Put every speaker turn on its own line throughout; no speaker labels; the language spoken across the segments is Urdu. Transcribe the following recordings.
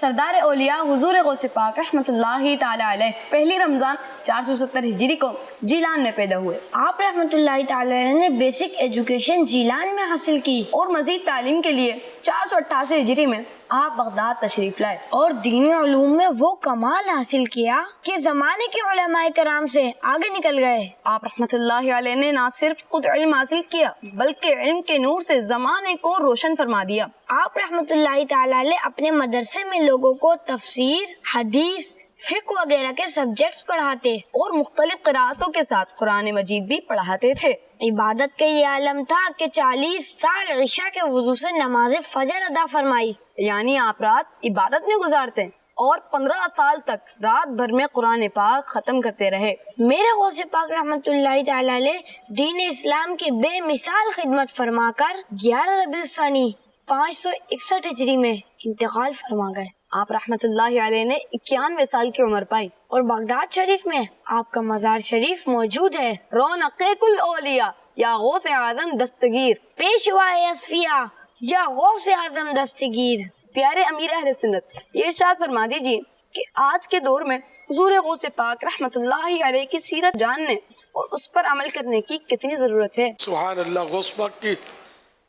سردار اولیاء حضور غوث پاک رحمۃ اللہ تعالی علیہ پہلی رمضان 470 ہجری کو جیلان میں پیدا ہوئے۔
آپ رحمۃ اللہ تعالی علیہ نے بیسک ایجوکیشن جیلان میں حاصل کی
اور مزید تعلیم کے لیے 488 ہجری میں آپ بغداد تشریف لائے
اور دینی علوم میں وہ کمال حاصل کیا کہ زمانے کے علماء کرام سے آگے نکل گئے۔
آپ رحمۃ اللہ علیہ نے نہ صرف خود علم حاصل کیا بلکہ علم کے نور سے زمانے کو روشن فرما دیا۔
آپ رحمۃ اللہ تعالی علیہ اپنے مدرسے میں لوگوں کو تفسیر، حدیث، فقہ وغیرہ کے سبجیکٹس پڑھاتے
اور مختلف قرأتوں کے ساتھ قرآن مجید بھی پڑھاتے تھے۔
عبادت کا یہ عالم تھا کہ 40 سال عشاء کے وضو سے نماز فجر ادا فرمائی،
یعنی آپ رات عبادت میں گزارتے اور 15 سال تک رات بھر میں قرآن پاک ختم کرتے رہے۔
میرے غوث پاک رحمۃ اللہ تعالی علیہ دین اسلام کی بے مثال خدمت فرما کر 11 ربیع الثانی 561 ہجری میں انتقال فرما گئے۔
آپ رحمۃ اللہ علیہ نے 91 سال کی عمر پائی
اور بغداد شریف میں آپ کا مزار شریف موجود ہے۔
رونق کل اولیاء یا غوث اعظم دستگیر،
پیشوا اصفیاء یا غوث اعظم دستگیر۔
پیارے امیر اہل سنت، یہ ارشاد فرما دیجیے کہ آج کے دور میں حضور غوث پاک رحمۃ اللہ علیہ کی سیرت جاننے اور اس پر عمل کرنے کی کتنی ضرورت ہے۔
سبحان اللہ، غوث پاک کی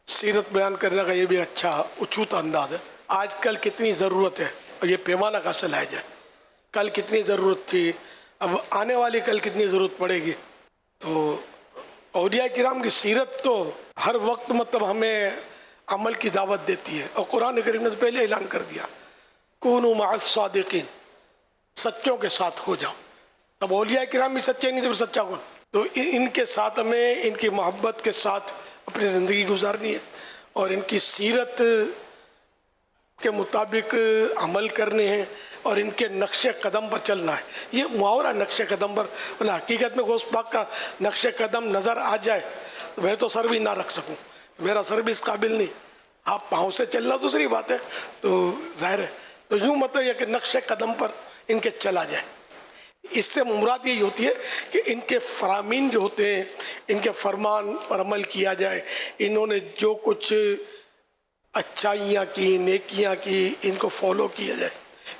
سیرت بیان کرنے کا یہ بھی اچھا اچھوتا انداز ہے۔ آج کل کتنی ضرورت ہے اور یہ پیمانہ کیسے لایا جائے۔ کل کتنی ضرورت تھی، اب آنے والی کل کتنی ضرورت پڑے گی۔ تو اولیاء کرام کی سیرت تو ہر وقت مطلب ہمیں عمل کی دعوت دیتی ہے، اور قرآن کریم نے تو پہلے اعلان کر دیا کونوا مع الصادقین، سچوں کے ساتھ ہو جاؤ۔ اب اولیاء کرام بھی سچے نہیں تو سچا کون؟ تو ان کے ساتھ ہمیں ان کی محبت کے ساتھ اپنی زندگی گزارنی ہے اور ان کی سیرت کے مطابق عمل کرنے ہیں اور ان کے نقش قدم پر چلنا ہے۔ یہ محاورہ نقش قدم پر، حقیقت میں غوث پاک کا نقش قدم نظر آ جائے تو میں تو سر بھی نہ رکھ سکوں، میرا سر بھی اس قابل نہیں، آپ پاؤں سے چلنا دوسری بات ہے، تو ظاہر ہے۔ تو یوں مطلب یہ کہ نقش قدم پر ان کے چلا جائے۔ اس سے مراد یہی ہوتی ہے کہ ان کے فرامین جو ہوتے ہیں، ان کے فرمان پر عمل کیا جائے، انہوں نے جو کچھ اچھائیاں کی، نیکیاں کی، ان کو فالو کیا جائے،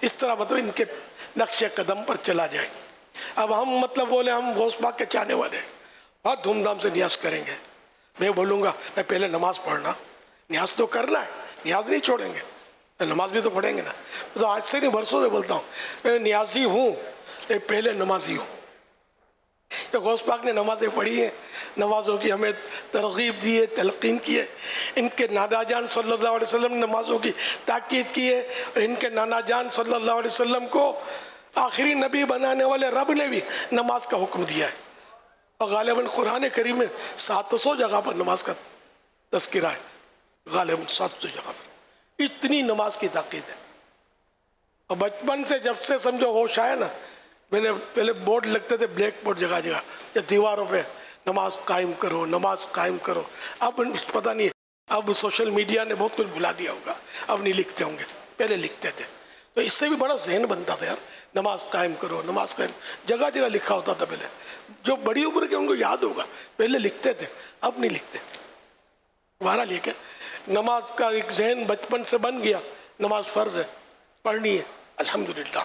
اس طرح مطلب ان کے نقش قدم پر چلا جائے۔ اب ہم مطلب بولے ہم غوث پاک کے چاہنے والے ہیں، بہت دھوم دھام سے نیاز کریں گے، میں بولوں گا میں پہلے نماز پڑھنا، نیاز تو کرنا ہے، نیاز نہیں چھوڑیں گے، نماز بھی تو پڑھیں گے نا۔ تو آج سے نہیں برسوں سے بولتا ہوں میں نیازی ہوں، پہلے نمازی ہوں۔ کہ غوث پاک نے نمازیں پڑھی ہیں، نمازوں کی ہمیں ترغیب دی ہے، تلقین کی ہے۔ ان کے نانا جان صلی اللہ علیہ وسلم نے نمازوں کی تاکید کی ہے، اور ان کے نانا جان صلی اللہ علیہ وسلم کو آخری نبی بنانے والے رب نے بھی نماز کا حکم دیا ہے، اور غالباً قرآن کریم میں 700 جگہ پر نماز کا تذکرہ ہے، غالباً 700 جگہ پر اتنی نماز کی تاکید ہے۔ اور بچپن سے جب سے سمجھو ہوش آیا نا، میں نے پہلے بورڈ لگتے تھے بلیک بورڈ جگہ جگہ یا دیواروں پہ، نماز قائم کرو، نماز قائم کرو۔ اب پتہ نہیں، اب سوشل میڈیا نے بہت کچھ بھلا دیا ہوگا، اب نہیں لکھتے ہوں گے، پہلے لکھتے تھے۔ تو اس سے بھی بڑا ذہن بنتا تھا یار، نماز قائم کرو، نماز قائم، جگہ جگہ لکھا ہوتا تھا پہلے۔ جو بڑی عمر کے ان کو یاد ہوگا، پہلے لکھتے تھے، اب نہیں لکھتے۔ بہرحال یہ کہ نماز کا ایک ذہن بچپن سے بن گیا، نماز فرض ہے، پڑھنی ہے الحمدللہ۔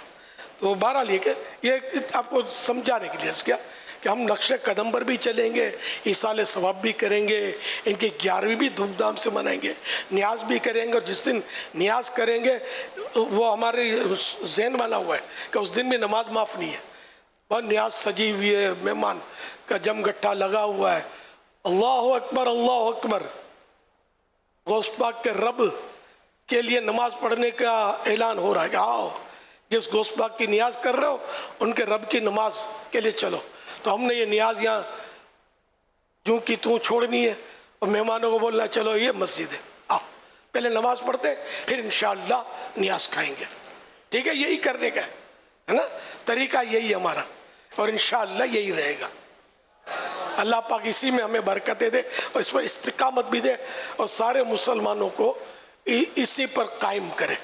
تو بہرحال یہ کہ یہ آپ کو سمجھانے کے لیے اس کیا کہ ہم نقش قدم پر بھی چلیں گے، ایصال ثواب بھی کریں گے، ان کی 11ویں بھی دھوم دھام سے منائیں گے، نیاز بھی کریں گے، اور جس دن نیاز کریں گے وہ ہمارے ذہن بنا ہوا ہے کہ اس دن بھی نماز معاف نہیں ہے، اور نیاز سجی ہوئی ہے، مہمان کا جم گٹھا لگا ہوا ہے، اللہ اکبر اللہ اکبر۔ غوث پاک کے رب کے لیے نماز پڑھنے کا اعلان ہو رہا ہے کہ آؤ، جس غوث پاک کی نیاز کر رہے ہو ان کے رب کی نماز کے لیے چلو۔ تو ہم نے یہ نیاز یہاں جوں کی توں چھوڑنی ہے، اور مہمانوں کو بولنا چلو یہ مسجد ہے، آؤ پہلے نماز پڑھتے پھر انشاءاللہ نیاز کھائیں گے، ٹھیک ہے؟ یہی کرنے کا ہے نا، طریقہ یہی ہمارا، اور انشاءاللہ یہی رہے گا۔ اللہ پاک اسی میں ہمیں برکتیں دے اور اس پر استقامت بھی دے، اور سارے مسلمانوں کو اسی پر قائم کرے۔